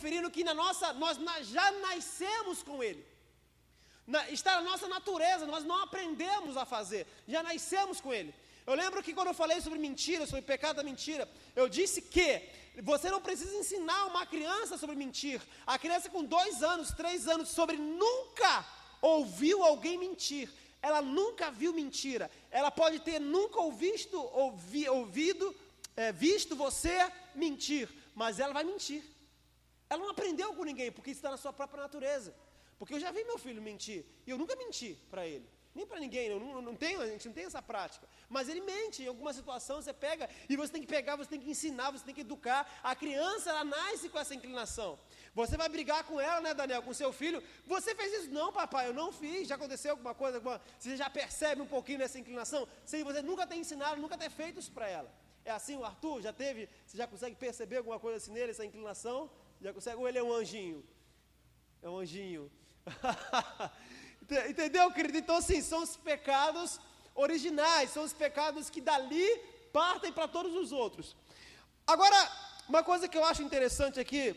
referindo que nós já nascemos com ele. Está na nossa natureza, nós não aprendemos a fazer, já nascemos com ele. Eu lembro que quando eu falei sobre mentira, sobre o pecado da mentira, eu disse que você não precisa ensinar uma criança sobre mentir. A criança com 2 anos, 3 anos, sobre nunca ouviu alguém mentir. Ela nunca viu mentira. Ela pode ter nunca visto você mentir, mas ela vai mentir. Ela não aprendeu com ninguém, porque isso está na sua própria natureza. Porque eu já vi meu filho mentir, e eu nunca menti para ele, nem para ninguém, a gente não tem essa prática. Mas ele mente, em alguma situação você pega, e você tem que pegar, você tem que ensinar, você tem que educar. A criança, ela nasce com essa inclinação. Você vai brigar com ela, né, Daniel, com seu filho, você fez isso? Não, papai, eu não fiz. Já aconteceu alguma coisa, você já percebe um pouquinho dessa inclinação, sem você nunca ter ensinado, nunca ter feito isso para ela. É assim o Arthur? Já teve? Você já consegue perceber alguma coisa assim nele, essa inclinação? Já consegue? Ou ele é um anjinho? É um anjinho. Entendeu, querido? Então, assim, são os pecados originais, são os pecados que dali partem para todos os outros. Agora, uma coisa que eu acho interessante aqui,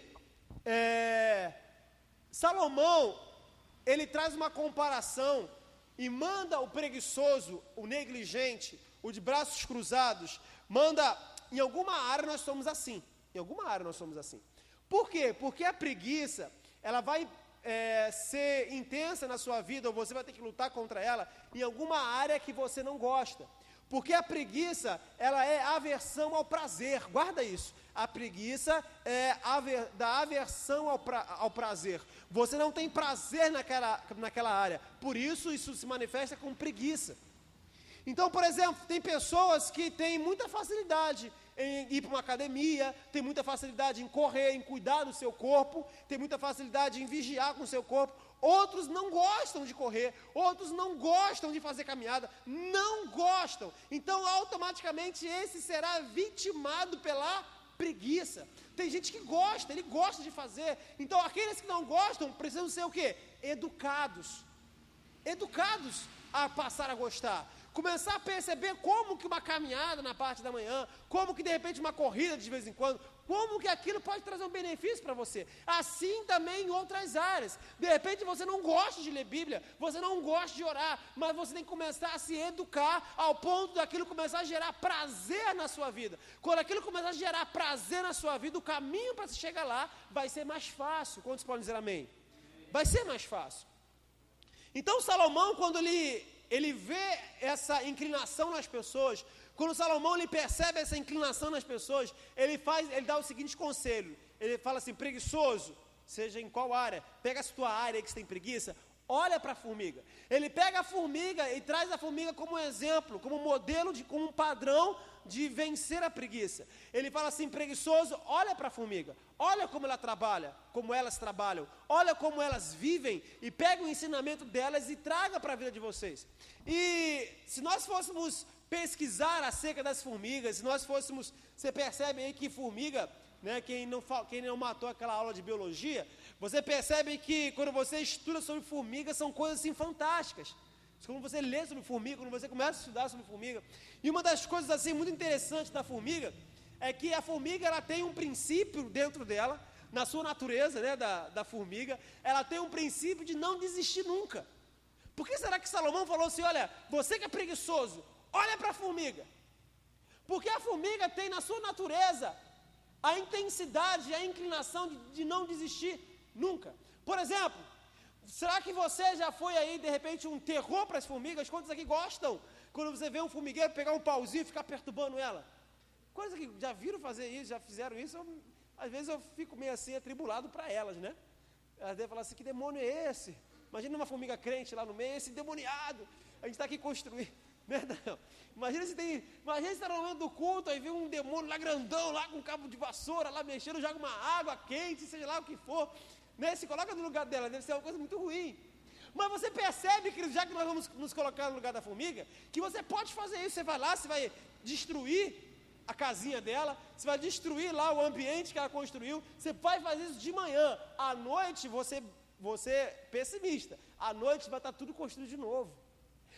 Salomão, ele traz uma comparação e manda o preguiçoso, o negligente, o de braços cruzados, em alguma área nós somos assim, Por quê? Porque a preguiça, ela vai ser intensa na sua vida, ou você vai ter que lutar contra ela, em alguma área que você não gosta. Porque a preguiça, ela é aversão ao prazer, guarda isso. A preguiça é da aversão ao prazer. Você não tem prazer naquela área, por isso se manifesta com preguiça. Então, por exemplo, tem pessoas que têm muita facilidade em ir para uma academia, tem muita facilidade em correr, em cuidar do seu corpo, tem muita facilidade em vigiar com o seu corpo. Outros não gostam de correr, outros não gostam de fazer caminhada, não gostam. Então, automaticamente, esse será vitimado pela preguiça. Tem gente que gosta, ele gosta de fazer. Então, aqueles que não gostam precisam ser o quê? Educados a passar a gostar. Começar a perceber como que uma caminhada na parte da manhã, como que de repente uma corrida de vez em quando, como que aquilo pode trazer um benefício para você. Assim também em outras áreas. De repente você não gosta de ler Bíblia, você não gosta de orar, mas você tem que começar a se educar ao ponto daquilo começar a gerar prazer na sua vida. Quando aquilo começar a gerar prazer na sua vida, o caminho para se chegar lá vai ser mais fácil. Quantos podem dizer amém? Vai ser mais fácil. Então Salomão, quando ele vê essa inclinação nas pessoas, quando Salomão ele percebe essa inclinação nas pessoas, ele dá o seguinte conselho, ele fala assim: preguiçoso, seja em qual área, pega a tua área que você tem preguiça, olha para a formiga. Ele pega a formiga e traz a formiga como exemplo, como modelo, como um padrão de vencer a preguiça. Ele fala assim: preguiçoso, olha para a formiga, olha como ela trabalha, como elas trabalham, olha como elas vivem, e pega o ensinamento delas e traga para a vida de vocês. E se nós fôssemos pesquisar acerca das formigas, se nós fôssemos, você percebe aí que formiga, né, quem não matou aquela aula de biologia, você percebe que quando você estuda sobre formigas, são coisas assim fantásticas. Quando você lê sobre formiga, quando você começa a estudar sobre formiga, e uma das coisas assim muito interessantes da formiga, é que a formiga ela tem um princípio dentro dela, na sua natureza, né, da formiga, ela tem um princípio de não desistir nunca. Por que será que Salomão falou assim: olha, você que é preguiçoso, olha para a formiga? Porque a formiga tem na sua natureza a intensidade, a inclinação de não desistir nunca. Por exemplo, será que você já foi aí, de repente, um terror para as formigas? Quantos aqui gostam, quando você vê um formigueiro, pegar um pauzinho e ficar perturbando ela? Coisa que já viram fazer isso, já fizeram isso, às vezes eu fico meio assim, atribulado para elas, né? Elas devem falar assim: que demônio é esse? Imagina uma formiga crente lá no meio, esse demoniado, a gente está aqui construindo, né? Não. Imagina se está no momento do culto, aí vem um demônio lá grandão, lá com um cabo de vassoura, lá mexendo, joga uma água quente, seja lá o que for, né? Se coloca no lugar dela, deve ser uma coisa muito ruim. Mas você percebe que, já que nós vamos nos colocar no lugar da formiga, que você pode fazer isso. Você vai lá, você vai destruir a casinha dela, você vai destruir lá o ambiente que ela construiu, você vai fazer isso de manhã. À noite, você pessimista, à noite vai estar tudo construído de novo.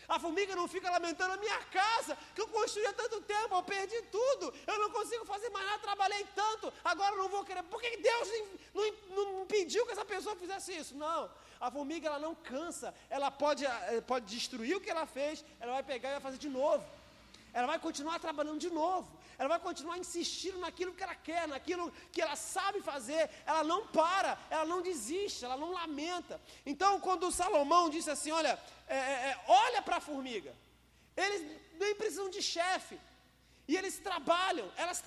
A formiga não fica lamentando: a minha casa, que eu construí há tanto tempo, eu perdi tudo, eu não consigo fazer mais nada, trabalhei tanto, agora eu não vou querer. Por que Deus não impediu que essa pessoa fizesse isso? Não. A formiga, ela não cansa. Ela pode destruir o que ela fez, ela vai pegar e vai fazer de novo. Ela vai continuar trabalhando de novo. Ela vai continuar insistindo naquilo que ela quer, naquilo que ela sabe fazer. Ela não para, ela não desiste, ela não lamenta. Então, quando Salomão disse assim, olha, olha para a formiga. Eles nem precisam de chefe. E eles trabalham, elas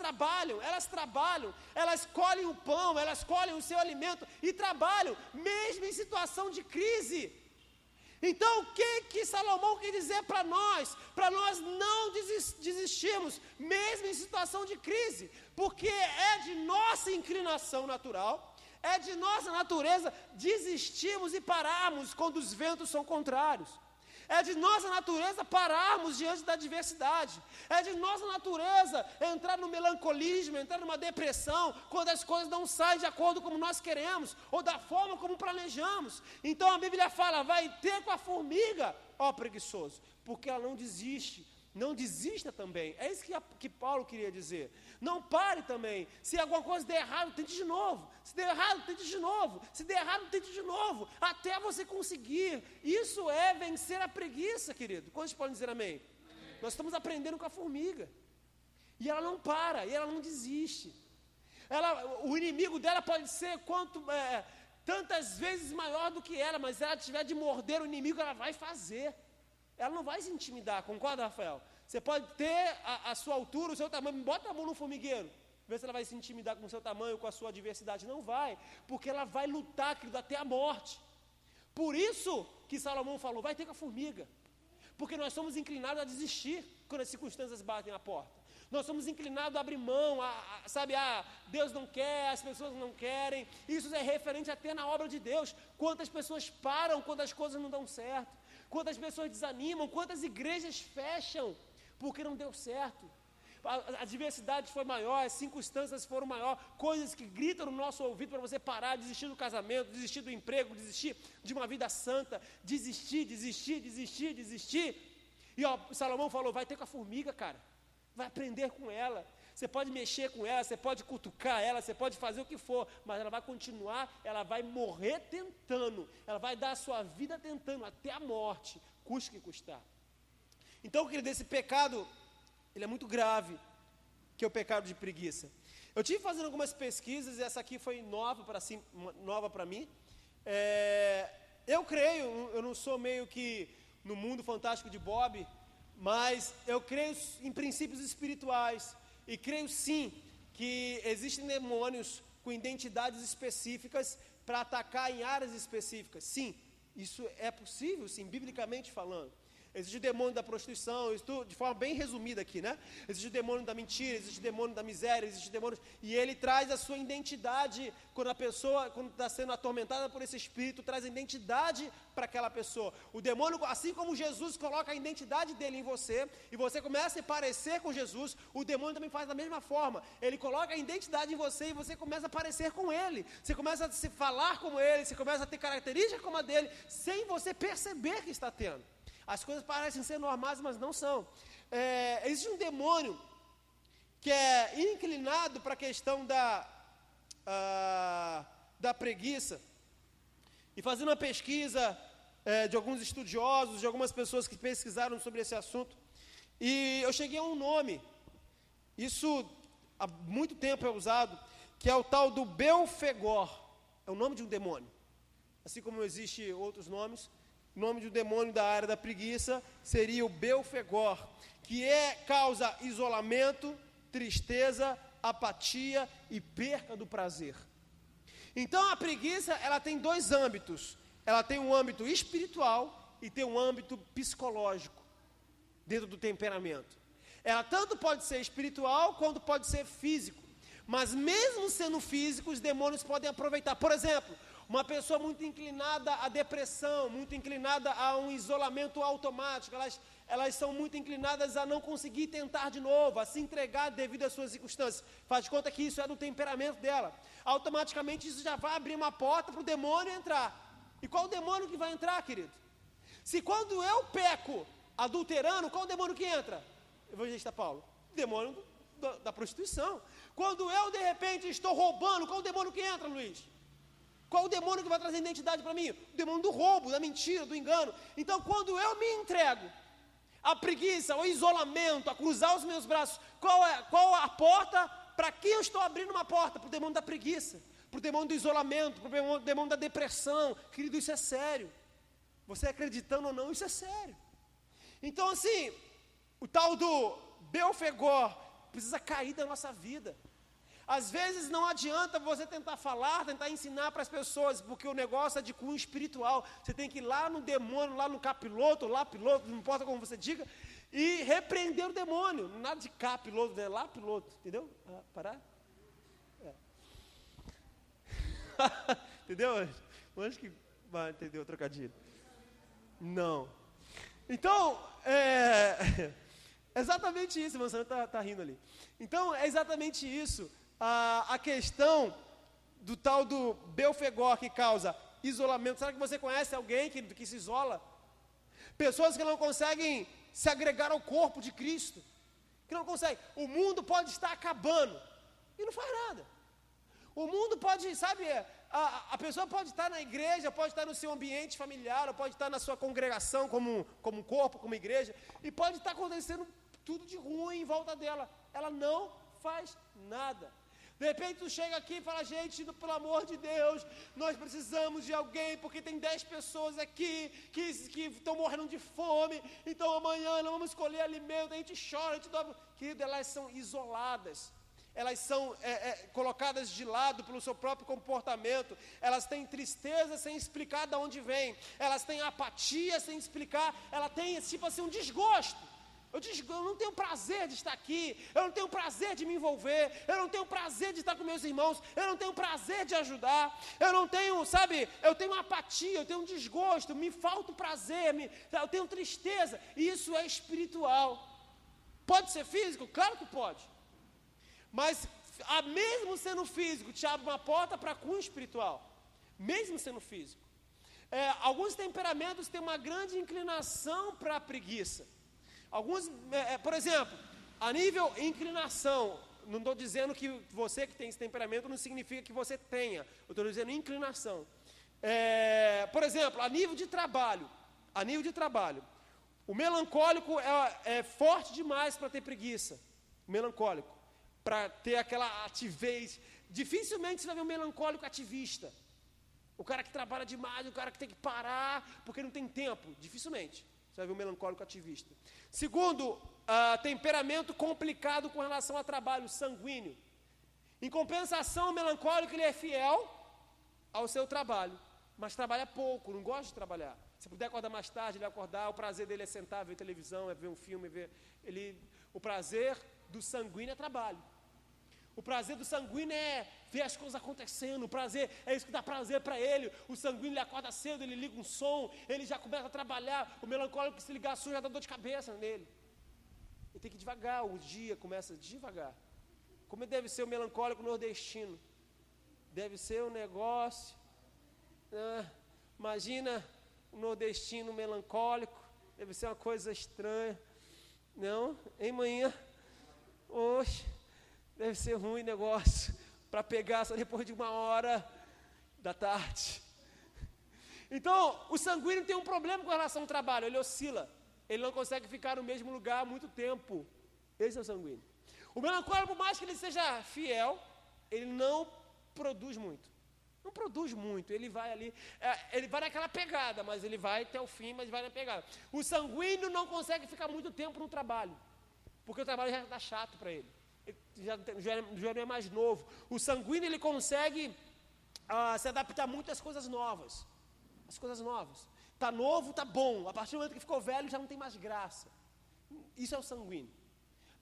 colhem o pão, elas colhem o seu alimento e trabalham, mesmo em situação de crise. Então, o que Salomão quer dizer para nós? Para nós não desistirmos, mesmo em situação de crise, porque é de nossa inclinação natural, é de nossa natureza desistirmos e pararmos quando os ventos são contrários. É de nossa natureza pararmos diante da adversidade. É de nossa natureza entrar no melancolismo, entrar numa depressão, quando as coisas não saem de acordo como nós queremos, ou da forma como planejamos. Então a Bíblia fala, vai ter com a formiga, ó preguiçoso, porque ela não desiste. Não desista também. É isso que Paulo queria dizer. Não pare também. Se alguma coisa der errado, tente de novo. Se der errado, tente de novo. Se der errado, tente de novo. Até você conseguir. Isso é vencer a preguiça, querido. Quantos podem dizer amém? Amém. Nós estamos aprendendo com a formiga. E ela não para, e ela não desiste. O inimigo dela pode ser tantas vezes maior do que ela, mas se ela tiver de morder o inimigo, ela vai fazer. Ela não vai se intimidar, concorda, Rafael? Você pode ter a sua altura, o seu tamanho, bota a mão no formigueiro, vê se ela vai se intimidar com o seu tamanho, com a sua adversidade. Não vai, porque ela vai lutar, querido, até a morte. Por isso que Salomão falou, vai ter com a formiga, porque nós somos inclinados a desistir quando as circunstâncias batem a porta. Nós somos inclinados a abrir mão, Deus não quer, as pessoas não querem. Isso é referente até na obra de Deus. Quantas pessoas param quando as coisas não dão certo? Quantas pessoas desanimam, quantas igrejas fecham, porque não deu certo. A diversidade foi maior, as circunstâncias foram maior, coisas que gritam no nosso ouvido para você parar, desistir do casamento, desistir do emprego, desistir de uma vida santa, desistir. E Salomão falou, vai ter com a formiga, cara, vai aprender com ela. Você pode mexer com ela, você pode cutucar ela, você pode fazer o que for, mas ela vai continuar, ela vai morrer tentando, ela vai dar a sua vida tentando, até a morte, custe o que custar. Então, querido, esse pecado, ele é muito grave, que é o pecado de preguiça. Eu tive fazendo algumas pesquisas, e essa aqui foi nova para mim. Eu creio, eu não sou meio que no mundo fantástico de Bob, mas eu creio em princípios espirituais. E creio sim que existem demônios com identidades específicas para atacar em áreas específicas. Sim, isso é possível, sim, biblicamente falando. Existe o demônio da prostituição, isso de forma bem resumida aqui, né? Existe o demônio da mentira, existe o demônio da miséria, existe o demônio... E ele traz a sua identidade, quando está sendo atormentada por esse espírito, traz a identidade para aquela pessoa. O demônio, assim como Jesus coloca a identidade dele em você, e você começa a se parecer com Jesus, o demônio também faz da mesma forma. Ele coloca a identidade em você e você começa a parecer com ele. Você começa a se falar como ele, você começa a ter características como a dele, sem você perceber que está tendo. As coisas parecem ser normais, mas não são. Existe um demônio que é inclinado para a questão da preguiça. E fazendo uma pesquisa de alguns estudiosos, de algumas pessoas que pesquisaram sobre esse assunto, e eu cheguei a um nome, isso há muito tempo é usado, que é o tal do Belfegor. É o nome de um demônio. Assim como existem outros nomes, o nome de um demônio da área da preguiça seria o Belfegor, que causa isolamento, tristeza, apatia e perca do prazer. Então a preguiça, ela tem dois âmbitos. Ela tem um âmbito espiritual e tem um âmbito psicológico dentro do temperamento. Ela tanto pode ser espiritual quanto pode ser físico. Mas mesmo sendo físico, os demônios podem aproveitar. Por exemplo, uma pessoa muito inclinada à depressão, muito inclinada a um isolamento automático, elas são muito inclinadas a não conseguir tentar de novo, a se entregar devido às suas circunstâncias. Faz de conta que isso é do temperamento dela. Automaticamente isso já vai abrir uma porta para o demônio entrar. E qual o demônio que vai entrar, querido? Se quando eu peco adulterando, qual o demônio que entra? Evangelista Paulo, o demônio da prostituição. Quando eu de repente estou roubando, qual o demônio que entra, Luiz? Qual o demônio que vai trazer identidade para mim? O demônio do roubo, da mentira, do engano. Então, quando eu me entrego à preguiça, ao isolamento, a cruzar os meus braços, qual a porta? Para quem eu estou abrindo uma porta? Para o demônio da preguiça, para o demônio do isolamento, para o demônio da depressão. Querido, isso é sério. Você acreditando ou não, isso é sério. Então, assim, o tal do Belfegor precisa cair da nossa vida. Às vezes não adianta você tentar falar, tentar ensinar para as pessoas, porque o negócio é de cunho espiritual. Você tem que ir lá no demônio, lá no capiloto, lá piloto, não importa como você diga, e repreender o demônio. Nada de capiloto, né? Lá piloto, entendeu? Parar? Entendeu? Acho que vai entender o trocadilho. Não. Então, exatamente isso, você está rindo ali. Então, é exatamente isso. A questão do tal do Belfegor que causa isolamento. Será que você conhece alguém que se isola? Pessoas que não conseguem se agregar ao corpo de Cristo. Que não conseguem. O mundo pode estar acabando e não faz nada. O mundo pode, sabe, a pessoa pode estar na igreja, pode estar no seu ambiente familiar, ou pode estar na sua congregação como corpo, como igreja, e pode estar acontecendo tudo de ruim em volta dela. Ela não faz nada. De repente tu chega aqui e fala, gente, pelo amor de Deus, nós precisamos de alguém, porque tem 10 pessoas aqui que estão morrendo de fome, então amanhã não vamos escolher alimento, a gente chora, a gente dobra. Querido, elas são isoladas, elas são colocadas de lado pelo seu próprio comportamento, elas têm tristeza sem explicar de onde vem, elas têm apatia sem explicar, ela tem tipo assim um desgosto. Eu não tenho prazer de estar aqui, eu não tenho prazer de me envolver, eu não tenho prazer de estar com meus irmãos, eu não tenho prazer de ajudar, eu não tenho, sabe, eu tenho apatia, eu tenho um desgosto, me falta o prazer, eu tenho tristeza, e isso é espiritual. Pode ser físico? Claro que pode, mas mesmo sendo físico, te abre uma porta para cunho espiritual, mesmo sendo físico. Alguns temperamentos têm uma grande inclinação para a preguiça. Alguns, por exemplo, a nível inclinação, não estou dizendo que você que tem esse temperamento não significa que você tenha, eu estou dizendo inclinação. Por exemplo, a nível de trabalho, o melancólico é forte demais para ter preguiça, o melancólico, para ter aquela ativez. Dificilmente você vai ver um melancólico ativista, o cara que trabalha demais, o cara que tem que parar porque não tem tempo, dificilmente. Você vai ver um melancólico ativista. Segundo, temperamento complicado com relação ao trabalho, sanguíneo. Em compensação, o melancólico ele é fiel ao seu trabalho, mas trabalha pouco, não gosta de trabalhar. Se puder acordar mais tarde, ele vai acordar, o prazer dele é sentar, ver televisão, é ver um filme, o prazer do sanguíneo é trabalho. O prazer do sanguíneo é ver as coisas acontecendo, o prazer é isso que dá prazer para ele. O sanguíneo ele acorda cedo, ele liga um som, ele já começa a trabalhar. O melancólico que se ligar som já dá dor de cabeça nele. Ele tem que ir devagar, o dia começa devagar. Como deve ser o melancólico nordestino? Deve ser um negócio. Imagina um nordestino melancólico, deve ser uma coisa estranha. Não, hein, manhã? Oxe, deve ser ruim negócio, para pegar só depois de 13h. Então, o sanguíneo tem um problema com relação ao trabalho, ele oscila, ele não consegue ficar no mesmo lugar há muito tempo. Esse é o sanguíneo. O melancólico, por mais que ele seja fiel, ele não produz muito. Não produz muito, ele vai ali, ele vai naquela pegada, mas ele vai até o fim, mas vai na pegada. O sanguíneo não consegue ficar muito tempo no trabalho, porque o trabalho já está chato para ele. Já não é mais novo. O sanguíneo ele consegue se adaptar muito às coisas novas. As coisas novas. Está novo, está bom. A partir do momento que ficou velho, já não tem mais graça. Isso é o sanguíneo.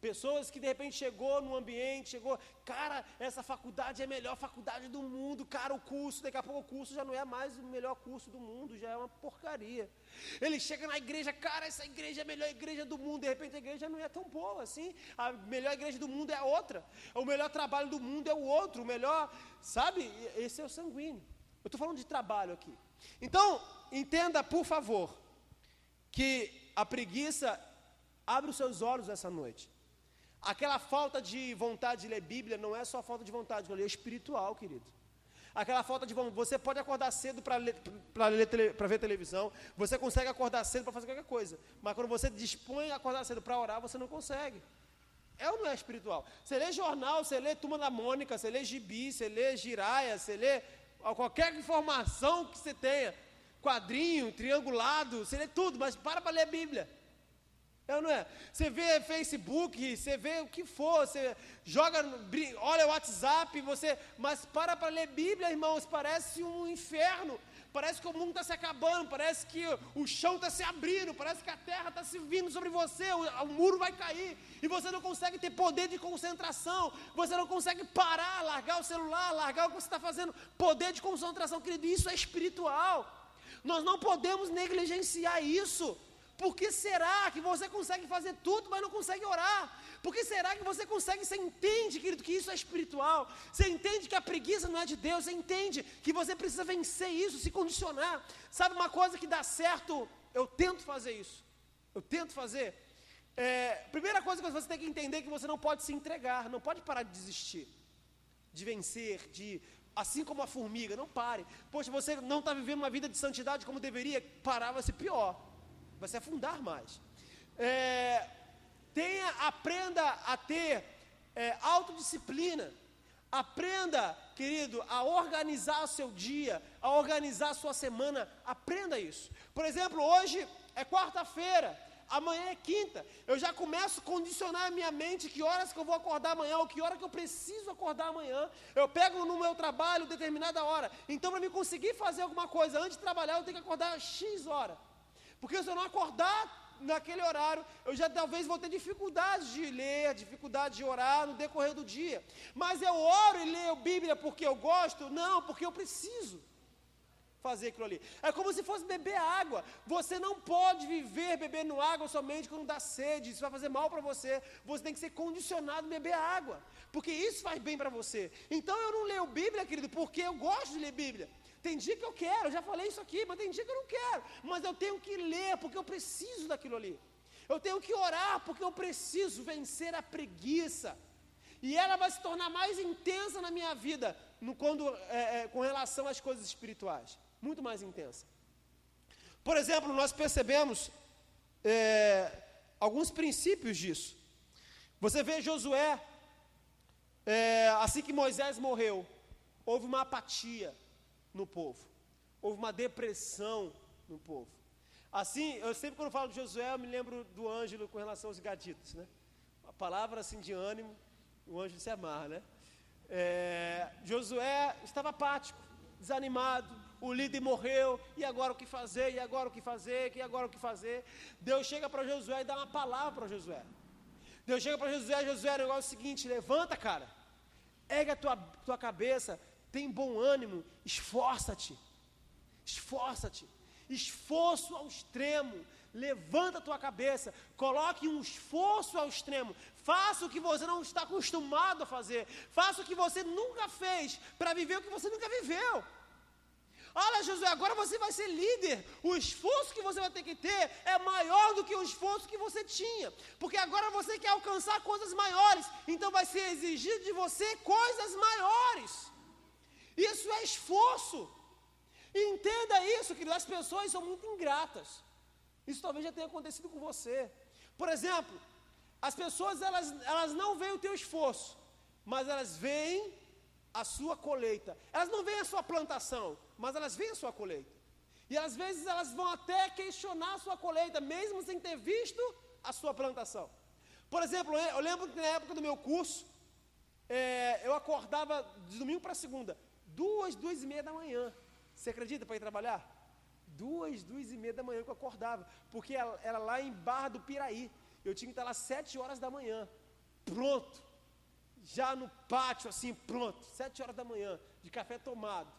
Pessoas que de repente chegou num ambiente, cara, essa faculdade é a melhor faculdade do mundo, cara, o curso, daqui a pouco o curso já não é mais o melhor curso do mundo, já é uma porcaria. Ele chega na igreja, cara, essa igreja é a melhor igreja do mundo, de repente a igreja não é tão boa assim, a melhor igreja do mundo é a outra, o melhor trabalho do mundo é o outro, o melhor, sabe, esse é o sanguíneo. Eu estou falando de trabalho aqui. Então, entenda, por favor, que a preguiça abre os seus olhos essa noite. Aquela falta de vontade de ler Bíblia não é só falta de vontade de ler, é espiritual, querido. aquela falta de vontade. Você pode acordar cedo para ver televisão, você consegue acordar cedo para fazer qualquer coisa, mas quando você dispõe a acordar cedo para orar, você não consegue. É ou não é espiritual? Você lê jornal, você lê Turma da Mônica, você lê gibi, você lê giraia, você lê qualquer informação que você tenha, quadrinho, triangulado, você lê tudo, mas para ler Bíblia. É ou não é? Você vê Facebook, você vê o que for, você joga, olha o WhatsApp, mas para ler Bíblia, irmãos, parece um inferno. Parece que o mundo está se acabando, parece que o chão está se abrindo, parece que a terra está se vindo sobre você, o muro vai cair, e você não consegue ter poder de concentração, você não consegue parar, largar o celular, largar o que você está fazendo, poder de concentração, querido, isso é espiritual. Nós não podemos negligenciar isso. Por que será que você consegue fazer tudo, mas não consegue orar? Por que será que você consegue, você entende, querido, que isso é espiritual? Você entende que a preguiça não é de Deus? Você entende que você precisa vencer isso, se condicionar? Sabe uma coisa que dá certo? Eu tento fazer isso. Eu tento fazer. Primeira coisa que você tem que entender é que você não pode se entregar, não pode parar de desistir, de vencer, assim como a formiga, não pare. Poxa, você não está vivendo uma vida de santidade como deveria, parar vai ser pior. Vai se afundar mais. Aprenda a ter autodisciplina. Aprenda, querido, a organizar o seu dia, a organizar a sua semana. Aprenda isso. Por exemplo, hoje é quarta-feira, amanhã é quinta. Eu já começo a condicionar a minha mente que horas que eu vou acordar amanhã, ou que hora que eu preciso acordar amanhã. Eu pego no meu trabalho determinada hora. Então, para mim conseguir fazer alguma coisa antes de trabalhar, eu tenho que acordar X hora. Porque se eu não acordar naquele horário, eu já talvez vou ter dificuldade de ler, dificuldade de orar no decorrer do dia. Mas eu oro e leio a Bíblia porque eu gosto? Não, porque eu preciso fazer aquilo ali. É como se fosse beber água. Você não pode viver bebendo água somente quando dá sede. Isso vai fazer mal para você. Você tem que ser condicionado a beber água, porque isso faz bem para você. Então eu não leio Bíblia, querido, porque eu gosto de ler Bíblia. Tem dia que eu quero, eu já falei isso aqui, mas tem dia que eu não quero. Mas eu tenho que ler, porque eu preciso daquilo ali. Eu tenho que orar, porque eu preciso vencer a preguiça. E ela vai se tornar mais intensa na minha vida, com relação às coisas espirituais. Muito mais intensa. Por exemplo, nós percebemos alguns princípios disso. Você vê Josué, assim que Moisés morreu, houve uma apatia no povo, houve uma depressão no povo. Assim, eu sempre quando falo de Josué, eu me lembro do Ângelo com relação aos gaditos, né? Uma palavra assim de ânimo, o Ângelo se amarra, né? Josué estava apático, desanimado, o líder morreu, e agora o que fazer, e agora o que fazer, e agora o que fazer? Deus chega para Josué e dá uma palavra para Josué. Deus chega para Josué, o negócio é o seguinte: levanta, cara, ergue a tua cabeça, tem bom ânimo, esforça-te, esforço ao extremo, levanta a tua cabeça, coloque um esforço ao extremo, faça o que você não está acostumado a fazer, faça o que você nunca fez, para viver o que você nunca viveu. Olha, Josué, agora você vai ser líder, o esforço que você vai ter que ter é maior do que o esforço que você tinha, porque agora você quer alcançar coisas maiores, então vai ser exigido de você coisas maiores. Isso é esforço. E entenda isso, que as pessoas são muito ingratas. Isso talvez já tenha acontecido com você. Por exemplo, as pessoas elas não veem o teu esforço, mas elas veem a sua colheita. Elas não veem a sua plantação, mas elas veem a sua colheita. E às vezes elas vão até questionar a sua colheita, mesmo sem ter visto a sua plantação. Por exemplo, eu lembro que na época do meu curso, eu acordava de domingo para segunda, 2h30 da manhã. Você acredita, para ir trabalhar? 2h30 da manhã que eu acordava, porque era lá em Barra do Piraí. Eu tinha que estar lá 7 horas da manhã, pronto, já no pátio assim, pronto, 7 horas da manhã, de café tomado,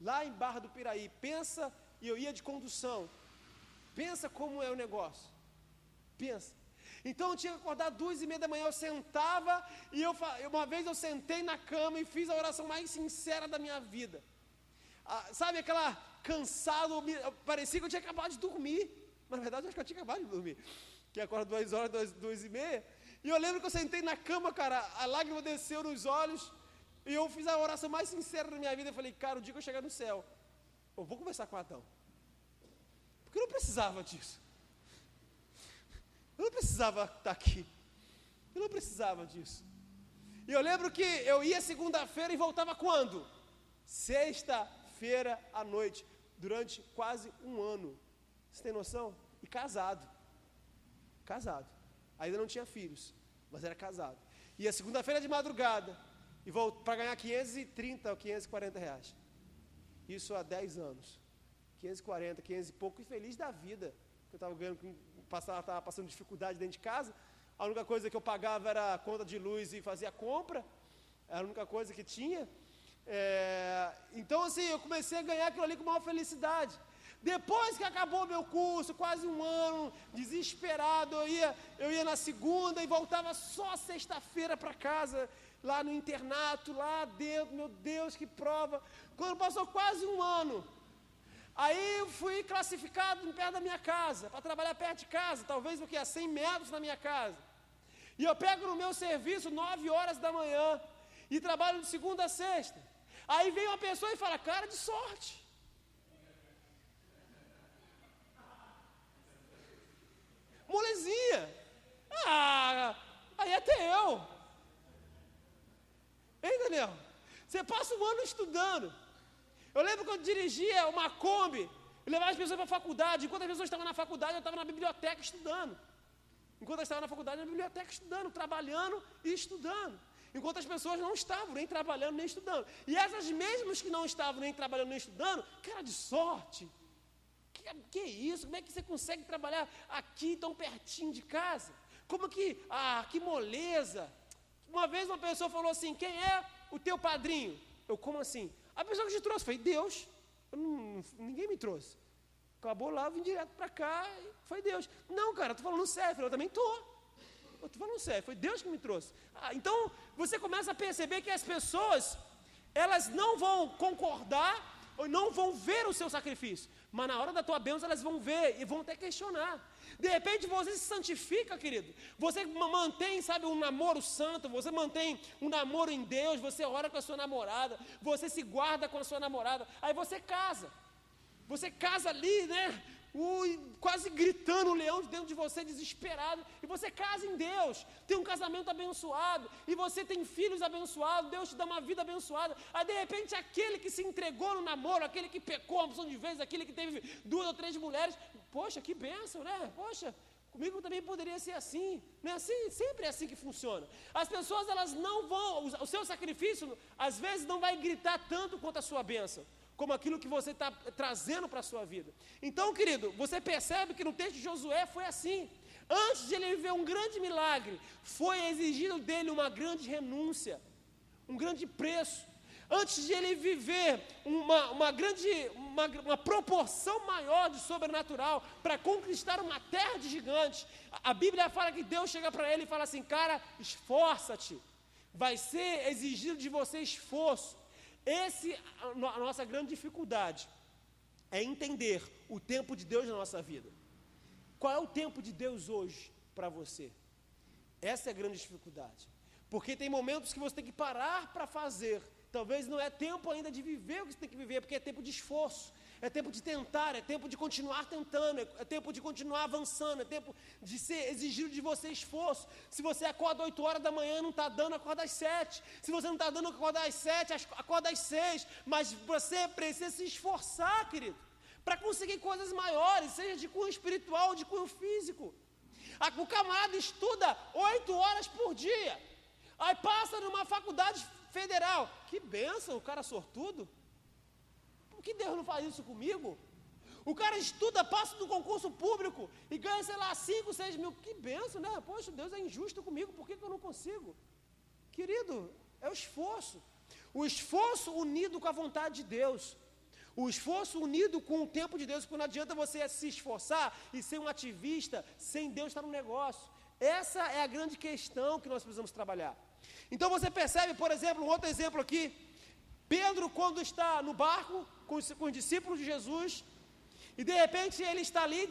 lá em Barra do Piraí. Pensa, e eu ia de condução, pensa como é o negócio, pensa. Então eu tinha que acordar 2h30 da manhã, eu sentava, e uma vez eu sentei na cama e fiz a oração mais sincera da minha vida. Sabe aquela cansado, parecia que eu tinha acabado de dormir, mas na verdade eu acho que eu tinha acabado de dormir, que acorda 2 horas, 2h30, e eu lembro que eu sentei na cama, cara, a lágrima desceu nos olhos, E eu fiz a oração mais sincera da minha vida. Eu falei, cara, o dia que eu chegar no céu, eu vou conversar com Adão. Porque eu não precisava disso. Eu não precisava estar aqui. Eu não precisava disso. E eu lembro que eu ia segunda-feira e voltava quando? Sexta-feira à noite. Durante quase um ano. Você tem noção? E casado. Casado. Ainda não tinha filhos, mas era casado. Ia segunda-feira de madrugada e para ganhar 530 ou 540 reais. Isso há 10 anos. 540, 500 e pouco, e feliz da vida. Eu estava ganhando, estava passando dificuldade dentro de casa. A única coisa que eu pagava era a conta de luz e fazia a compra. Era a única coisa que tinha. Então assim, eu comecei a ganhar aquilo ali com maior felicidade. Depois que acabou meu curso, quase um ano, desesperado, eu ia na segunda e voltava só sexta-feira para casa, lá no internato, lá dentro, meu Deus, que prova. Quando passou quase um ano, aí eu fui classificado perto da minha casa, para trabalhar perto de casa, talvez o que? A 100 metros da minha casa. E eu pego no meu serviço 9 horas da manhã, e trabalho de segunda a sexta. Aí vem uma pessoa e fala, cara de sorte. Molezinha. Aí até eu. Hein, Daniel? Você passa um ano estudando. Eu lembro quando eu dirigia uma Kombi, eu levava as pessoas para a faculdade. Enquanto as pessoas estavam na faculdade, eu estava na biblioteca estudando. Enquanto eu estava na faculdade, na biblioteca estudando, trabalhando e estudando. Enquanto as pessoas não estavam nem trabalhando nem estudando. E essas mesmas que não estavam nem trabalhando nem estudando, cara de sorte. Que é isso? Como é que você consegue trabalhar aqui tão pertinho de casa? Como que, que moleza. Uma vez uma pessoa falou assim, quem é o teu padrinho? Eu, como assim? A pessoa que te trouxe, foi Deus. Ninguém me trouxe. Acabou lá, eu vim direto para cá, e foi Deus. Não, cara, eu estou falando sério. Eu também estou. Eu estou falando sério, foi Deus que me trouxe. Então, você começa a perceber que as pessoas, elas não vão concordar, ou não vão ver o seu sacrifício. Mas na hora da tua bênção, elas vão ver e vão até questionar. De repente, você se santifica, querido. Você mantém, sabe, um namoro santo. Você mantém um namoro em Deus. Você ora com a sua namorada. Você se guarda com a sua namorada. Aí você casa. Você casa ali, né? Quase gritando um leão dentro de você, desesperado. E você casa em Deus. Tem um casamento abençoado. E você tem filhos abençoados. Deus te dá uma vida abençoada. Aí, de repente, aquele que se entregou no namoro, aquele que pecou uma opção de vez, aquele que teve 2 ou 3 mulheres. Poxa, que bênção, né? Poxa, comigo também poderia ser assim. Não é assim? Sempre é assim que funciona. As pessoas, elas não vão... O seu sacrifício, às vezes, não vai gritar tanto quanto a sua bênção, como aquilo que você está trazendo para a sua vida. Então, querido, você percebe que no texto de Josué foi assim. Antes de ele viver um grande milagre, foi exigido dele uma grande renúncia, um grande preço. Antes de ele viver uma proporção maior de sobrenatural para conquistar uma terra de gigantes, a Bíblia fala que Deus chega para ele e fala assim, cara, esforça-te, vai ser exigido de você esforço. A nossa grande dificuldade é entender o tempo de Deus na nossa vida. Qual é o tempo de Deus hoje para você? Essa é a grande dificuldade. Porque tem momentos que você tem que parar para fazer. Talvez não é tempo ainda de viver o que você tem que viver, porque é tempo de esforço. É tempo de tentar, é tempo de continuar tentando, é tempo de continuar avançando, é tempo de ser exigido de você esforço. Se você acorda 8 horas da manhã e não está dando, acorda às 7. Se você não está dando, acorda às 7, acorda às 6. Mas você precisa se esforçar, querido, para conseguir coisas maiores, seja de cunho espiritual ou de cunho físico. O camarada estuda 8 horas por dia, aí passa numa faculdade federal. Que bênção, o cara sortudo. Por que Deus não faz isso comigo? O cara estuda, passa no concurso público e ganha, sei lá, 5, 6 mil. Que bênção, né? Poxa, Deus é injusto comigo, por que eu não consigo? Querido, é o esforço. O esforço unido com a vontade de Deus. O esforço unido com o tempo de Deus, porque não adianta você se esforçar e ser um ativista sem Deus estar no negócio. Essa é a grande questão que nós precisamos trabalhar. Então você percebe, por exemplo, um outro exemplo aqui. Pedro, quando está no barco com os discípulos de Jesus, e de repente ele está ali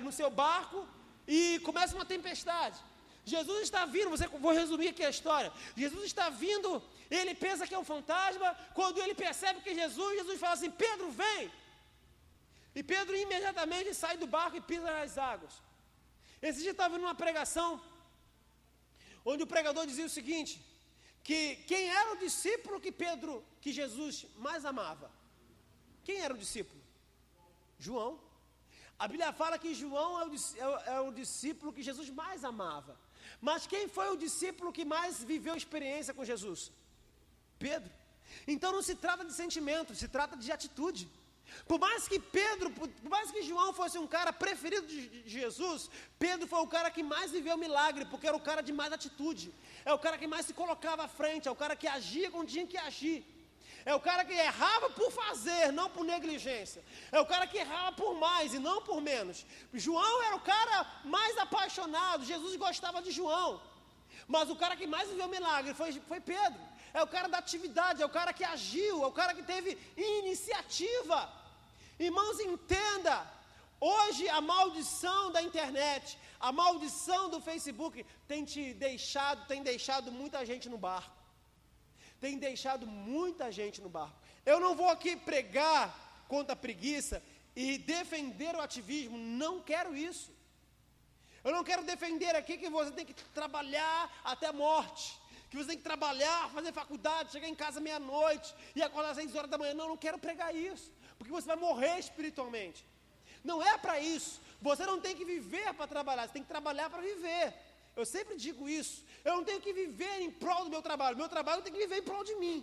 no seu barco e começa uma tempestade. Jesus está vindo, vou resumir aqui a história. Jesus está vindo Ele pensa que é um fantasma. Quando ele percebe que Jesus fala assim: Pedro, vem. E Pedro imediatamente sai do barco e pisa nas águas. Esse dia estava numa pregação, onde o pregador dizia o seguinte, que quem era o discípulo que Jesus mais amava? Quem era o discípulo? João. A Bíblia fala que João é o discípulo que Jesus mais amava. Mas quem foi o discípulo que mais viveu experiência com Jesus? Pedro. Então não se trata de sentimento, se trata de atitude. Por mais que João fosse um cara preferido de Jesus, Pedro foi o cara que mais viveu milagre, porque era o cara de mais atitude. É o cara que mais se colocava à frente, é o cara que agia quando tinha que agir. É o cara que errava por fazer, não por negligência. É o cara que errava por mais e não por menos. João era o cara mais apaixonado, Jesus gostava de João. Mas o cara que mais viveu milagre foi Pedro. É o cara da atividade, é o cara que agiu, é o cara que teve iniciativa. Irmãos, entenda, hoje a maldição da internet, a maldição do Facebook tem deixado muita gente no barco. Tem deixado muita gente no barco. Eu não vou aqui pregar contra a preguiça e defender o ativismo, não quero isso. Eu não quero defender aqui que você tem que trabalhar até a morte, que você tem que trabalhar, fazer faculdade, chegar em casa meia-noite e acordar às 6 horas da manhã. Não quero pregar isso, porque você vai morrer espiritualmente. Não é para isso. Você não tem que viver para trabalhar, você tem que trabalhar para viver. Eu sempre digo isso. Eu não tenho que viver em prol do meu trabalho. Meu trabalho tem que viver em prol de mim.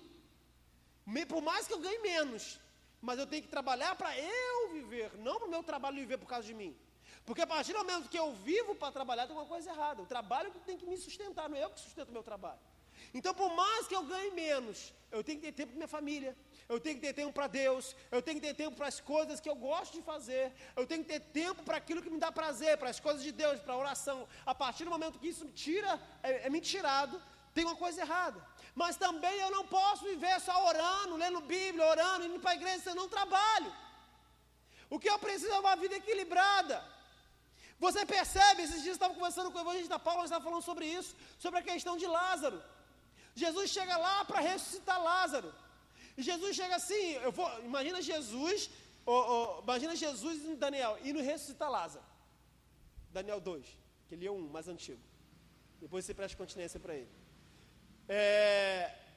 Por mais que eu ganhe menos, mas eu tenho que trabalhar para eu viver, não para o meu trabalho viver por causa de mim. Porque a partir do momento que eu vivo para trabalhar, tem uma coisa errada. O trabalho tem que me sustentar, não é eu que sustento o meu trabalho. Então, por mais que eu ganhe menos, eu tenho que ter tempo para minha família, eu tenho que ter tempo para Deus, eu tenho que ter tempo para as coisas que eu gosto de fazer, eu tenho que ter tempo para aquilo que me dá prazer, para as coisas de Deus, para a oração. A partir do momento que isso me tirado, tem uma coisa errada. Mas também eu não posso viver só orando, lendo Bíblia, orando, indo para a igreja, se eu não trabalho. O que eu preciso é uma vida equilibrada. Você percebe, esses dias eu estava conversando com o evangelista Paulo, nós estávamos falando sobre isso, sobre a questão de Lázaro. Jesus chega lá para ressuscitar Lázaro. E Jesus chega assim, imagina Jesus e Daniel indo ressuscitar Lázaro. Daniel 2, que ele é mais antigo. Depois você presta continência para ele.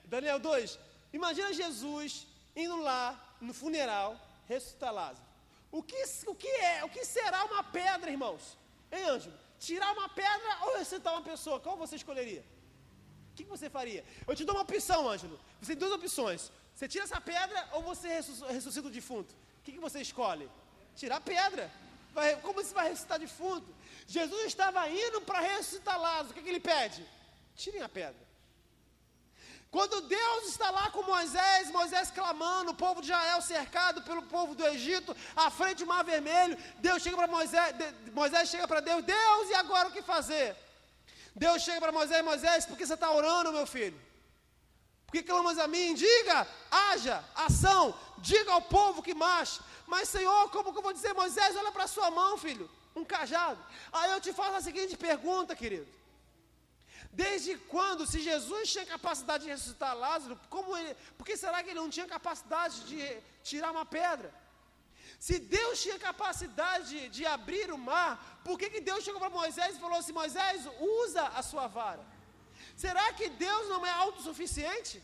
Daniel 2, imagina Jesus indo lá no funeral ressuscitar Lázaro. O que será uma pedra, irmãos? Hein, Ângelo? Tirar uma pedra ou ressuscitar uma pessoa? Qual você escolheria? O que você faria? Eu te dou uma opção, Ângelo. Você tem 2 opções. Você tira essa pedra ou você ressuscita o defunto? O que você escolhe? Tirar a pedra. Como você vai ressuscitar defunto? Jesus estava indo para ressuscitar Lázaro. O que ele pede? Tirem a pedra. Quando Deus está lá com Moisés clamando, o povo de Israel cercado pelo povo do Egito, à frente do mar vermelho, Deus chega para Moisés chega para Deus, e agora o que fazer? Deus chega para Moisés, por que você está orando, meu filho? Por que clamas a mim? Diga, haja, ação, diga ao povo que marche. Mas Senhor, como que eu vou dizer? Moisés, olha para a sua mão, filho, um cajado. Aí eu te faço a seguinte pergunta, querido. Desde quando, se Jesus tinha capacidade de ressuscitar Lázaro, por que será que ele não tinha capacidade de tirar uma pedra? Se Deus tinha capacidade de abrir o mar, por que Deus chegou para Moisés e falou assim: Moisés, usa a sua vara? Será que Deus não é autossuficiente?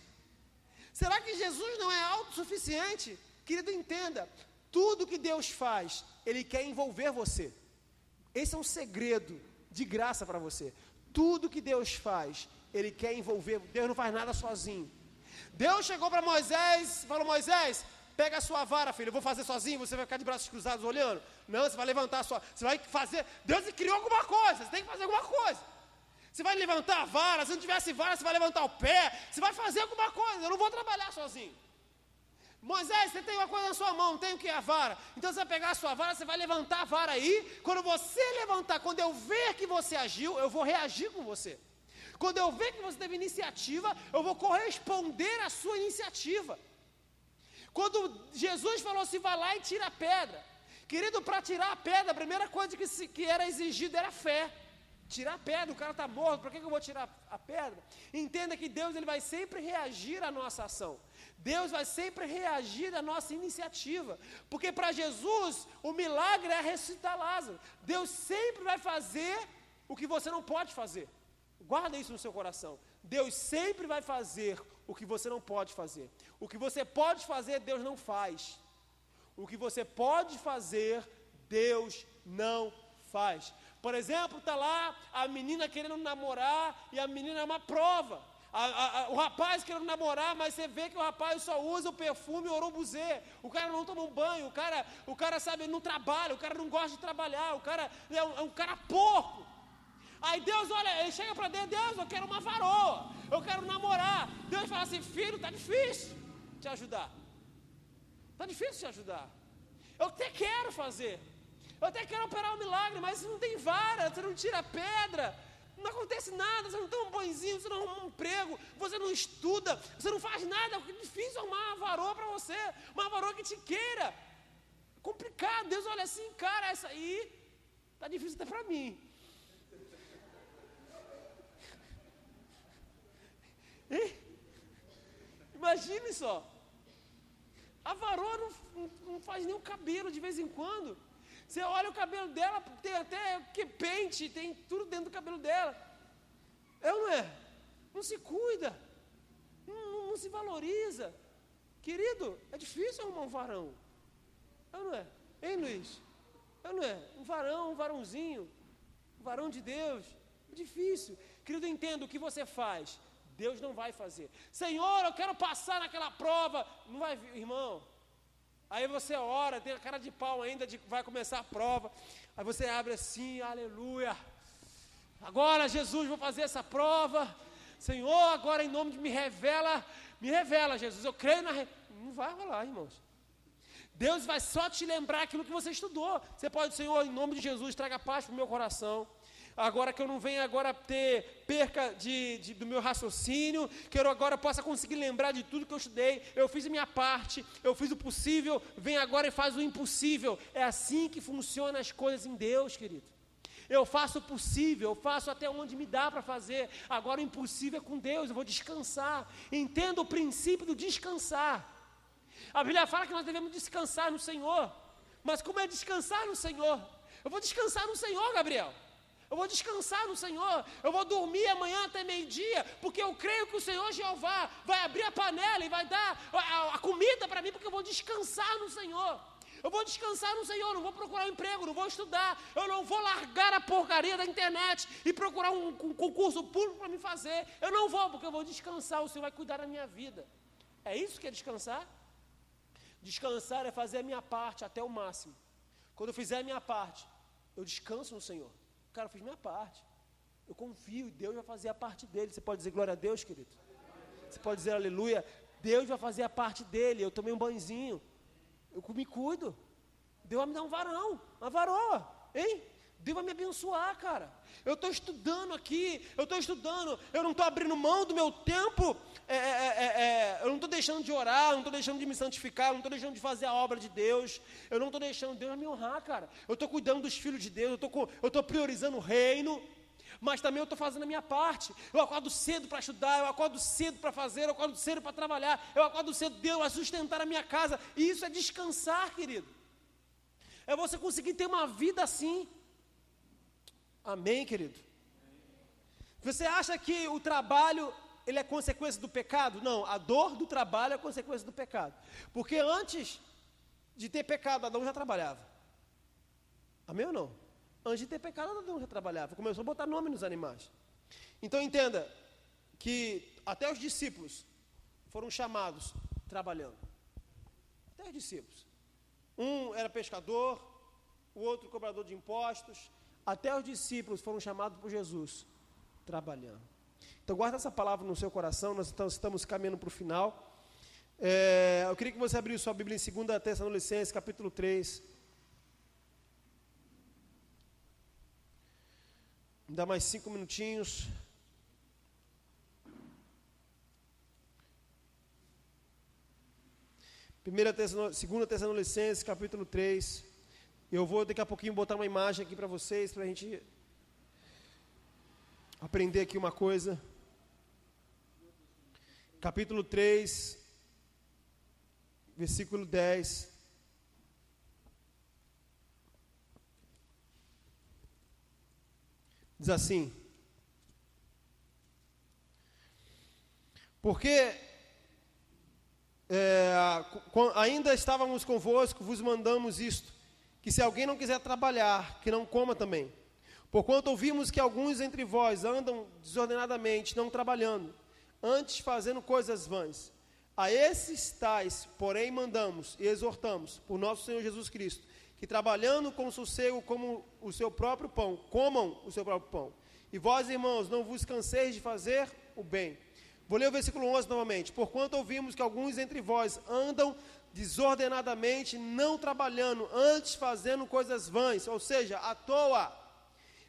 Será que Jesus não é autossuficiente? Querido, entenda, tudo que Deus faz, Ele quer envolver você. Esse é um segredo de graça para você. Tudo que Deus faz, Ele quer envolver. Deus não faz nada sozinho. Deus chegou para Moisés e falou: Moisés, pega a sua vara, filho, eu vou fazer sozinho, você vai ficar de braços cruzados olhando? Não, você vai levantar a sua... Você vai fazer... Deus criou alguma coisa, você tem que fazer alguma coisa. Você vai levantar a vara, se não tivesse vara, você vai levantar o pé, você vai fazer alguma coisa, eu não vou trabalhar sozinho. Moisés, você tem uma coisa na sua mão, tem o que? A vara. Então você vai pegar a sua vara, você vai levantar a vara aí. Quando você levantar, quando eu ver que você agiu, eu vou reagir com você. Quando eu ver que você teve iniciativa, eu vou corresponder à sua iniciativa. Quando Jesus falou assim, vai lá e tira a pedra. Querido, para tirar a pedra, a primeira coisa que era exigida era fé. tirar a pedra, o cara está morto, para que eu vou tirar a pedra? Entenda que Deus ele vai sempre reagir à nossa ação. Deus vai sempre reagir à nossa iniciativa, porque para Jesus o milagre é ressuscitar Lázaro. Deus sempre vai fazer o que você não pode fazer. Guarda isso no seu coração. Deus sempre vai fazer o que você não pode fazer. O que você pode fazer, Deus não faz. O que você pode fazer, Deus não faz. Por exemplo, está lá a menina querendo namorar e a menina é uma prova. O rapaz querendo namorar, mas você vê que o rapaz só usa o perfume Orobuzê. O cara não toma um banho, o cara sabe, não trabalha, o cara não gosta de trabalhar, o cara é um cara porco. Aí Deus olha, ele chega para Deus, eu quero uma varoa, eu quero namorar. Deus fala assim, filho, está difícil te ajudar. Está difícil te ajudar. Eu até quero fazer. Eu até quero operar um milagre, mas você não tem vara, você não tira pedra. Não acontece nada, você não toma um banhozinho, você não arruma um emprego, você não estuda, você não faz nada. É difícil arrumar uma varoa para você, uma varoa que te queira. É complicado. Deus olha assim, cara, essa aí está difícil até para mim. Imagine só. A varoa não faz nem o cabelo de vez em quando. Você olha o cabelo dela, tem até que pente, tem tudo dentro do cabelo dela. É ou não é? Não se cuida, não se valoriza. Querido, é difícil arrumar um varão. É ou não é? Hein, Luiz? É ou não é? Um varãozinho, um varão de Deus. É difícil. Querido, entenda o que você faz. Deus não vai fazer. Senhor, eu quero passar naquela prova. Não vai, irmão. Aí você ora, tem a cara de pau ainda de que vai começar a prova. Aí você abre assim, aleluia. Agora, Jesus, vou fazer essa prova. Senhor, agora em nome de me revela, Jesus. Eu creio na... Não vai rolar, irmãos. Deus vai só te lembrar aquilo que você estudou. Você pode, Senhor, em nome de Jesus, traga paz para o meu coração. Agora que eu não venho agora ter perca do meu raciocínio, que eu agora possa conseguir lembrar de tudo que eu estudei, eu fiz a minha parte, eu fiz o possível, vem agora e faz o impossível. É assim que funcionam as coisas em Deus, querido. Eu faço o possível, eu faço até onde me dá para fazer, agora o impossível é com Deus, eu vou descansar. Entenda o princípio do descansar. A Bíblia fala que nós devemos descansar no Senhor, mas como é descansar no Senhor? Eu vou descansar no Senhor, Gabriel. Eu vou descansar no Senhor, eu vou dormir amanhã até meio-dia, porque eu creio que o Senhor Jeová vai abrir a panela e vai dar a comida para mim, porque eu vou descansar no Senhor. Eu vou descansar no Senhor, não vou procurar um emprego, não vou estudar, eu não vou largar a porcaria da internet e procurar um concurso público para me fazer. Eu não vou, porque eu vou descansar, o Senhor vai cuidar da minha vida. É isso que é descansar? Descansar é fazer a minha parte até o máximo. Quando eu fizer a minha parte, eu descanso no Senhor. Cara, eu fiz minha parte. Eu confio e Deus vai fazer a parte dele. Você pode dizer glória a Deus, querido? Você pode dizer aleluia? Deus vai fazer a parte dele. Eu tomei um banhozinho. Eu me cuido. Deus vai me dar um varão, uma varoa, hein? Deus vai me abençoar, cara. Eu estou estudando aqui, eu não estou abrindo mão do meu tempo, eu não estou deixando de orar, eu não estou deixando de me santificar, eu não estou deixando de fazer a obra de Deus, eu não estou deixando Deus me honrar, cara. Eu estou cuidando dos filhos de Deus, eu estou priorizando o reino, mas também eu estou fazendo a minha parte. Eu acordo cedo para estudar, eu acordo cedo para fazer, eu acordo cedo para trabalhar, eu acordo cedo, Deus vai sustentar a minha casa, e isso é descansar, querido. É você conseguir ter uma vida assim. Amém, querido? Você acha que o trabalho, ele é consequência do pecado? Não, a dor do trabalho é consequência do pecado. Porque antes de ter pecado, Adão já trabalhava. Amém ou não? Antes de ter pecado, Adão já trabalhava. Começou a botar nome nos animais. Então entenda que até os discípulos foram chamados trabalhando. Até os discípulos. Um era pescador, o outro cobrador de impostos. Até os discípulos foram chamados por Jesus, trabalhando. Então guarda essa palavra no seu coração, nós estamos caminhando para o final. Eu queria que você abrisse sua Bíblia em 2 Tessalonicenses, capítulo 3. Me dá mais 5 minutinhos. 2 Tessalonicenses, capítulo 3. Eu vou daqui a pouquinho botar uma imagem aqui para vocês, para a gente aprender aqui uma coisa. Capítulo 3, versículo 10. Diz assim: porque ainda estávamos convosco, vos mandamos isto, que se alguém não quiser trabalhar, que não coma também. Porquanto ouvimos que alguns entre vós andam desordenadamente, não trabalhando, antes fazendo coisas vãs. A esses tais, porém, mandamos e exortamos, por nosso Senhor Jesus Cristo, que trabalhando com sossego como o seu próprio pão, comam o seu próprio pão. E vós, irmãos, não vos canseis de fazer o bem. Vou ler o versículo 11 novamente. Porquanto ouvimos que alguns entre vós andam desordenadamente, não trabalhando, antes fazendo coisas vãs, ou seja, à toa.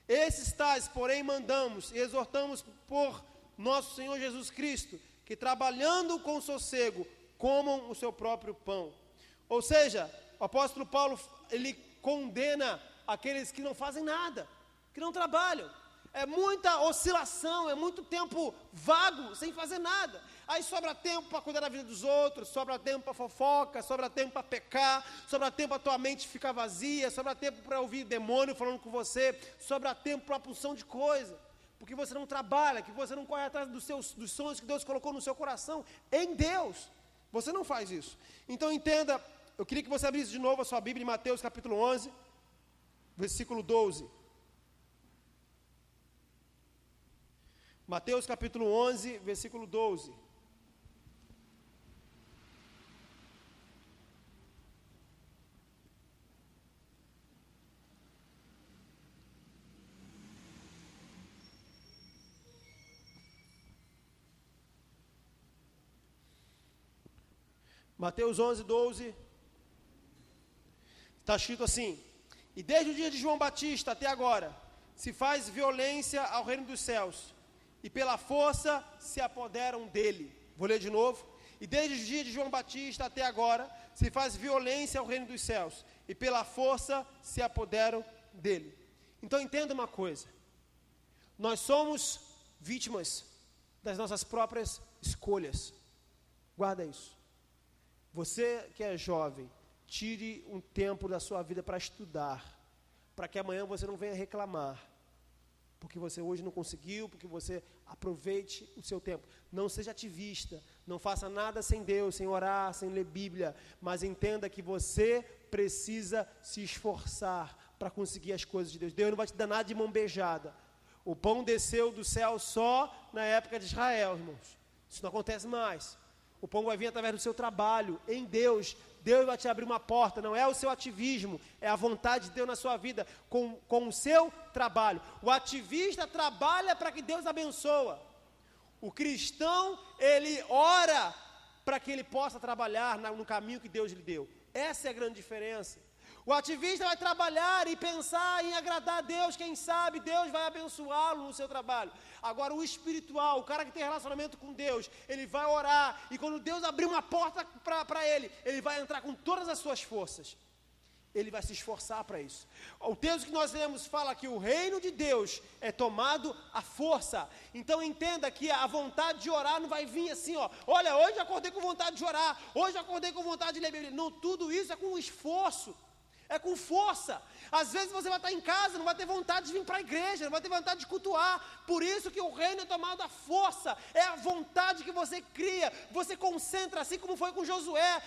Esses tais, porém, mandamos e exortamos por nosso Senhor Jesus Cristo, que trabalhando com sossego, comam o seu próprio pão. Ou seja, o apóstolo Paulo, ele condena aqueles que não fazem nada, que não trabalham. É muita oscilação, é muito tempo vago, sem fazer nada. Aí sobra tempo para cuidar da vida dos outros, sobra tempo para fofoca, sobra tempo para pecar, sobra tempo para tua mente ficar vazia, sobra tempo para ouvir demônio falando com você, sobra tempo para uma porção de coisa, porque você não trabalha, que você não corre atrás dos sonhos que Deus colocou no seu coração, em Deus. Você não faz isso. Então entenda, eu queria que você abrisse de novo a sua Bíblia em Mateus capítulo 11, versículo 12. Mateus capítulo 11, versículo 12. Mateus 11, 12. Está escrito assim: e desde o dia de João Batista até agora, se faz violência ao reino dos céus, e pela força se apoderam dele. Vou ler de novo. E desde o dia de João Batista até agora, se faz violência ao reino dos céus, e pela força se apoderam dele. Então entenda uma coisa: nós somos vítimas das nossas próprias escolhas. Guarda isso. Você que é jovem, tire um tempo da sua vida para estudar, para que amanhã você não venha reclamar, porque você hoje não conseguiu, porque você aproveite o seu tempo. Não seja ativista, não faça nada sem Deus, sem orar, sem ler Bíblia, mas entenda que você precisa se esforçar para conseguir as coisas de Deus. Deus não vai te dar nada de mão beijada. O pão desceu do céu só na época de Israel, irmãos. Isso não acontece mais. O pão vai vir através do seu trabalho, em Deus. Deus vai te abrir uma porta, não é o seu ativismo, é a vontade de Deus na sua vida, com o seu trabalho. O ativista trabalha para que Deus abençoe. O cristão, ele ora para que ele possa trabalhar no caminho que Deus lhe deu. Essa é a grande diferença. O ativista vai trabalhar e pensar em agradar a Deus, quem sabe Deus vai abençoá-lo no seu trabalho. Agora o espiritual, o cara que tem relacionamento com Deus, ele vai orar, e quando Deus abrir uma porta para ele vai entrar com todas as suas forças. Ele vai se esforçar para isso. O texto que nós lemos fala que o reino de Deus é tomado à força. Então entenda que a vontade de orar não vai vir assim, ó. Olha, hoje eu acordei com vontade de orar, hoje eu acordei com vontade de ler Bíblia. Não, tudo isso é com esforço. É com força. Às vezes você vai estar em casa, não vai ter vontade de vir para a igreja, não vai ter vontade de cultuar. Por isso que o reino é tomado à força. É a vontade que você cria. Você concentra, assim como foi com Josué,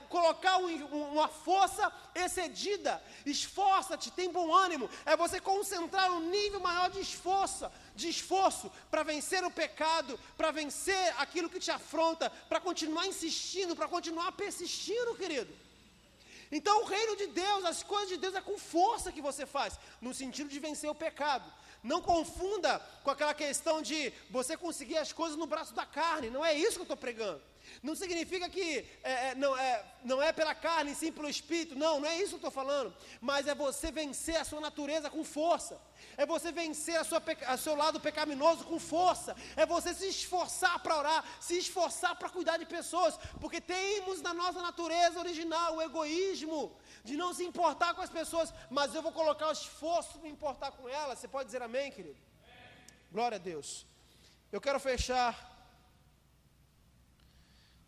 colocar uma força excedida. Esforça-te, tem bom ânimo. É você concentrar um nível maior de esforço para vencer o pecado, para vencer aquilo que te afronta, para continuar insistindo, para continuar persistindo, querido. Então o reino de Deus, as coisas de Deus é com força que você faz, no sentido de vencer o pecado. Não confunda com aquela questão de você conseguir as coisas no braço da carne, não é isso que eu estou pregando. Não significa que não é pela carne, sim pelo Espírito, não é isso que eu estou falando. Mas é você vencer a sua natureza com força. É você vencer a seu lado pecaminoso com força. É você se esforçar para orar, se esforçar para cuidar de pessoas. Porque temos na nossa natureza original o egoísmo de não se importar com as pessoas. Mas eu vou colocar o esforço para me importar com elas. Você pode dizer amém, querido? Glória a Deus. Eu quero fechar.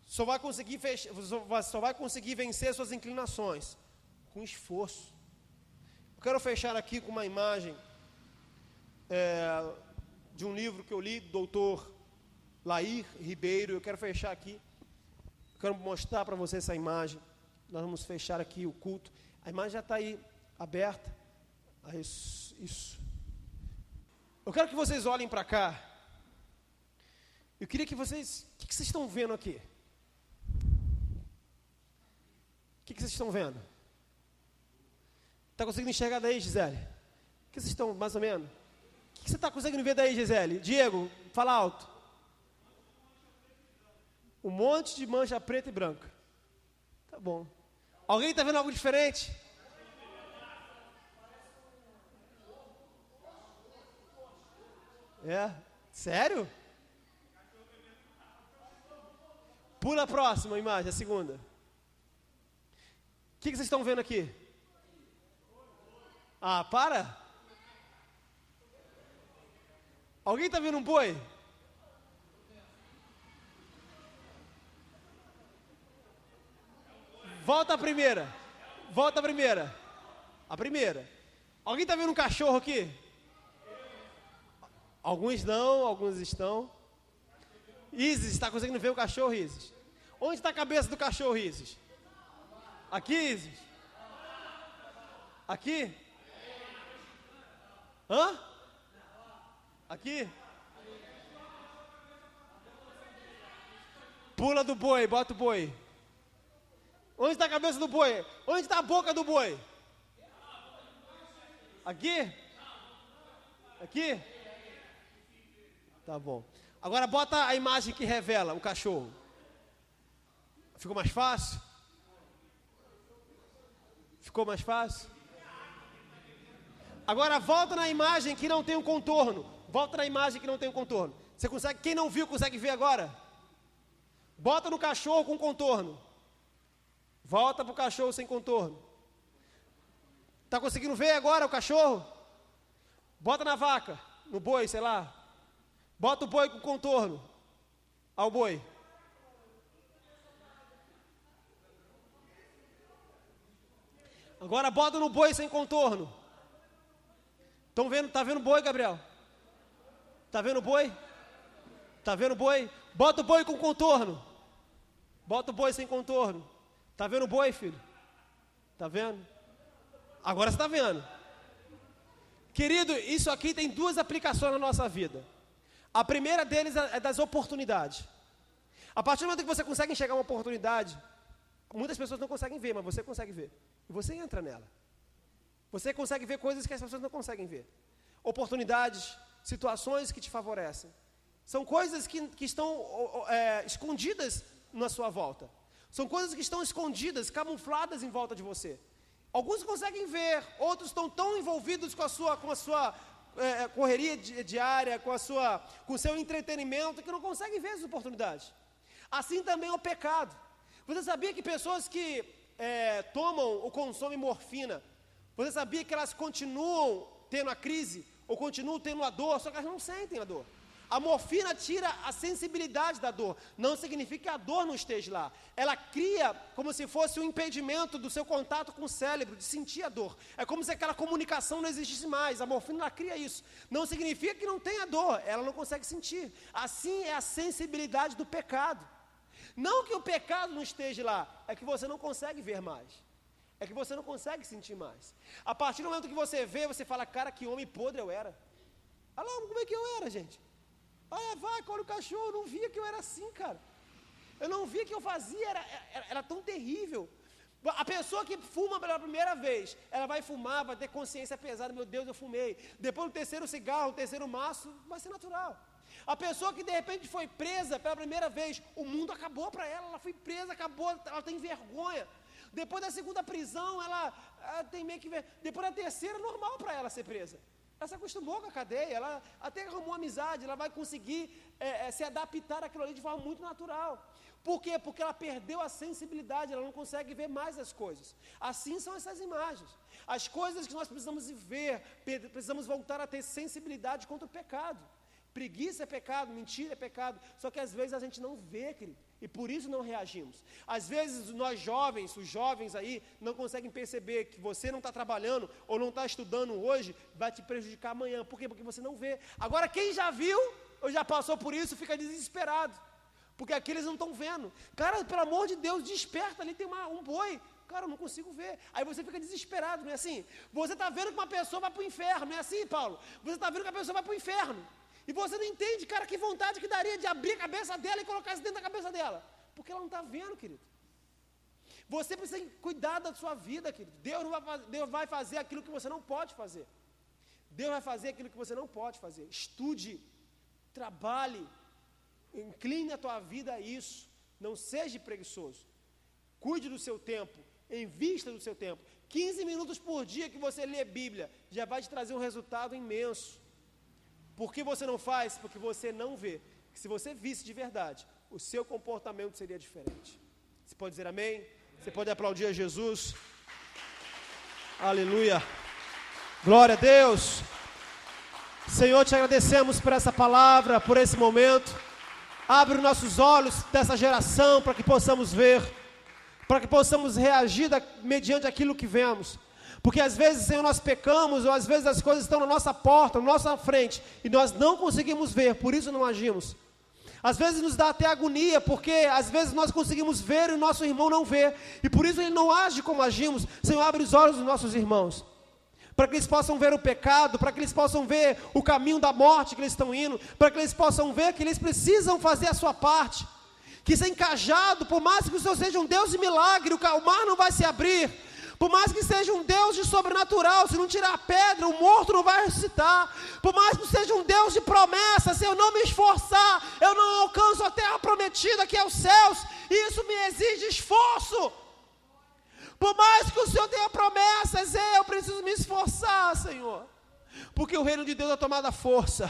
Só vai conseguir vencer suas inclinações com esforço. Eu quero fechar aqui com uma imagem de um livro que eu li, do doutor Lair Ribeiro. Eu quero fechar aqui. Eu quero mostrar para você essa imagem. Nós vamos fechar aqui o culto. A imagem já está aí aberta. Isso. Eu quero que vocês olhem para cá. Eu queria que vocês... O que vocês estão vendo aqui? O que vocês estão vendo? Está conseguindo enxergar daí, Gisele? O que vocês estão, mais ou menos? O que você está conseguindo ver daí, Gisele? Diego, fala alto. Um monte de mancha preta e branca. Tá bom. Alguém está vendo algo diferente? Sério? Pula a próxima imagem, a segunda. O que vocês estão vendo aqui? Ah, para! Alguém está vendo um boi? Volta a primeira. A primeira. Alguém está vendo um cachorro aqui? Alguns não, alguns estão. Isis, está conseguindo ver o cachorro, Isis? Onde está a cabeça do cachorro, Isis? Aqui, Isis? Aqui? Hã? Aqui? Pula do boi, bota o boi. Onde está a cabeça do boi? Onde está a boca do boi? Aqui? Aqui? Tá bom. Agora bota a imagem que revela o cachorro. Ficou mais fácil? Ficou mais fácil? Agora volta na imagem que não tem um contorno. Volta na imagem que não tem um contorno. Você consegue? Quem não viu consegue ver agora? Bota no cachorro com contorno. Volta pro cachorro sem contorno. Tá conseguindo ver agora o cachorro? Bota na vaca, no boi, sei lá. Bota o boi com contorno. Ao boi. Agora bota no boi sem contorno. Estão vendo? Tá vendo o boi, Gabriel? Tá vendo o boi? Tá vendo o boi? Bota o boi com contorno. Bota o boi sem contorno. Tá vendo o boi, filho? Tá vendo? Agora você tá vendo. Querido, isso aqui tem duas aplicações na nossa vida. A primeira deles é das oportunidades. A partir do momento que você consegue enxergar uma oportunidade, muitas pessoas não conseguem ver, mas você consegue ver. E você entra nela. Você consegue ver coisas que as pessoas não conseguem ver. Oportunidades, situações que te favorecem. São coisas que estão escondidas na sua volta. São coisas que estão escondidas, camufladas em volta de você. Alguns conseguem ver, outros estão tão envolvidos com a sua correria diária, com o seu entretenimento, que não conseguem ver as oportunidades. Assim também é o pecado. Você sabia que pessoas que tomam ou consomem morfina, você sabia que elas continuam tendo a crise, ou continuam tendo a dor, só que elas não sentem a dor. A morfina tira a sensibilidade da dor. Não significa que a dor não esteja lá. Ela cria como se fosse um impedimento do seu contato com o cérebro, de sentir a dor. É como se aquela comunicação não existisse mais. A morfina ela cria isso. Não significa que não tenha dor, ela não consegue sentir. Assim é a sensibilidade do pecado. Não que o pecado não esteja lá, é que você não consegue ver mais. É que você não consegue sentir mais. A partir do momento que você vê, você fala, cara, que homem podre eu era. Olha lá, como é que eu era, gente? Olha a vaca, olha o cachorro, eu não via que eu era assim, cara. Eu não via que eu fazia, era tão terrível. A pessoa que fuma pela primeira vez, ela vai fumar, vai ter consciência pesada, meu Deus, eu fumei. Depois do terceiro cigarro, o terceiro maço, vai ser natural. A pessoa que de repente foi presa pela primeira vez, o mundo acabou para ela foi presa, acabou, ela tem vergonha. Depois da segunda prisão, ela tem meio que ver. Depois da terceira, é normal para ela ser presa. Ela se acostumou com a cadeia, ela até arrumou amizade, ela vai conseguir se adaptar àquilo ali de forma muito natural. Por quê? Porque ela perdeu a sensibilidade, ela não consegue ver mais as coisas. Assim são essas imagens. As coisas que nós precisamos ver, precisamos voltar a ter sensibilidade contra o pecado. Preguiça é pecado, mentira é pecado. Só que às vezes a gente não vê, querido. E por isso não reagimos. Às vezes nós jovens, os jovens aí, não conseguem perceber que você não está trabalhando ou não está estudando hoje, vai te prejudicar amanhã. Por quê? Porque você não vê. Agora quem já viu ou já passou por isso, fica desesperado. Porque aqui eles não estão vendo. Cara, pelo amor de Deus, desperta, ali tem um boi. Cara, eu não consigo ver. Aí você fica desesperado, não é assim? Você está vendo que uma pessoa vai para o inferno, não é assim, Paulo? Você está vendo que a pessoa vai para o inferno. E você não entende, cara, que vontade que daria de abrir a cabeça dela e colocar isso dentro da cabeça dela. Porque ela não está vendo, querido. Você precisa cuidar da sua vida, querido. Deus vai fazer aquilo que você não pode fazer. Deus vai fazer aquilo que você não pode fazer. Estude, trabalhe, incline a tua vida a isso. Não seja preguiçoso. Cuide do seu tempo, invista do seu tempo. 15 minutos por dia que você lê Bíblia, já vai te trazer um resultado imenso. Por que você não faz? Porque você não vê. Se você visse de verdade, o seu comportamento seria diferente. Você pode dizer amém? Você pode aplaudir a Jesus? Aleluia. Glória a Deus. Senhor, te agradecemos por essa palavra, por esse momento. Abre os nossos olhos dessa geração para que possamos ver, para que possamos reagir mediante aquilo que vemos. Porque às vezes, Senhor, nós pecamos, ou às vezes as coisas estão na nossa porta, na nossa frente, e nós não conseguimos ver, por isso não agimos. Às vezes nos dá até agonia, porque às vezes nós conseguimos ver e o nosso irmão não vê, e por isso ele não age como agimos. Senhor, abre os olhos dos nossos irmãos, para que eles possam ver o pecado, para que eles possam ver o caminho da morte que eles estão indo, para que eles possam ver que eles precisam fazer a sua parte, que sem cajado, por mais que o Senhor seja um Deus de milagre, o mar não vai se abrir. Por mais que seja um Deus de sobrenatural, se não tirar a pedra, o morto não vai ressuscitar. Por mais que seja um Deus de promessa, se eu não me esforçar, eu não alcanço a terra prometida que é os céus, e isso me exige esforço. Por mais que o Senhor tenha promessas, eu preciso me esforçar, Senhor, porque o reino de Deus é tomado à força.